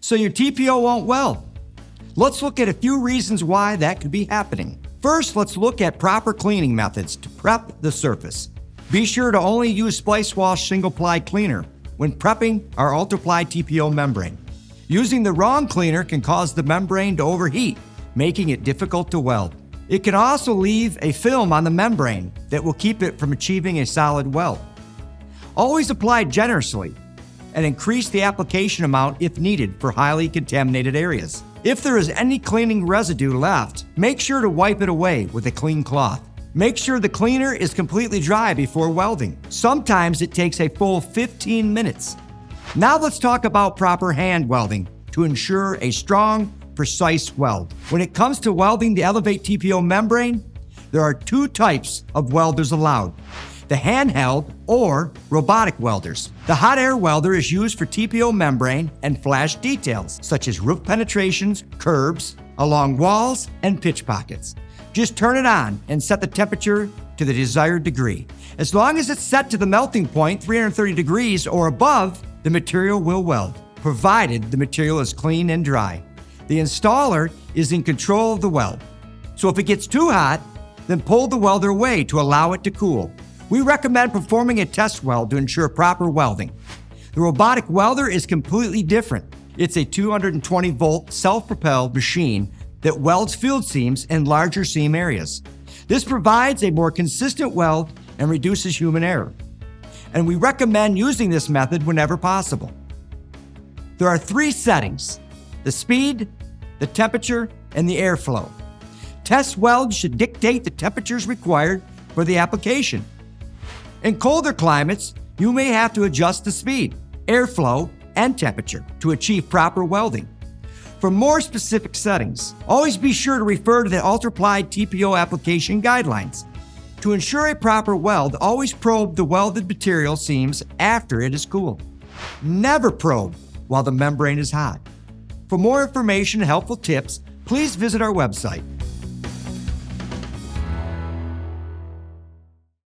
so your TPO won't weld. Let's look at a few reasons why that could be happening. First, let's look at proper cleaning methods to prep the surface. Be sure to only use splice wash single-ply cleaner when prepping our ultra-ply TPO membrane. Using the wrong cleaner can cause the membrane to overheat, making it difficult to weld. It can also leave a film on the membrane that will keep it from achieving a solid weld. Always apply generously and increase the application amount if needed for highly contaminated areas. If there is any cleaning residue left, make sure to wipe it away with a clean cloth. Make sure the cleaner is completely dry before welding. Sometimes it takes a full 15 minutes. Now let's talk about proper hand welding to ensure a strong, precise weld. When it comes to welding the Elevate TPO membrane, there are two types of welders allowed: the handheld or robotic welders. The hot air welder is used for TPO membrane and flash details, such as roof penetrations, curbs, along walls, and pitch pockets. Just turn it on and set the temperature to the desired degree. As long as it's set to the melting point, 330 degrees or above, the material will weld, provided the material is clean and dry. The installer is in control of the weld. So if it gets too hot, then pull the welder away to allow it to cool. We recommend performing a test weld to ensure proper welding. The robotic welder is completely different. It's a 220-volt self-propelled machine that welds field seams in larger seam areas. This provides a more consistent weld and reduces human error. And we recommend using this method whenever possible. There are three settings: the speed, the temperature, and the airflow. Test welds should dictate the temperatures required for the application. In colder climates, you may have to adjust the speed, airflow, and temperature to achieve proper welding. For more specific settings, always be sure to refer to the ultra-ply TPO application guidelines. To ensure a proper weld, always probe the welded material seams after it is cooled. Never probe while the membrane is hot. For more information and helpful tips, please visit our website.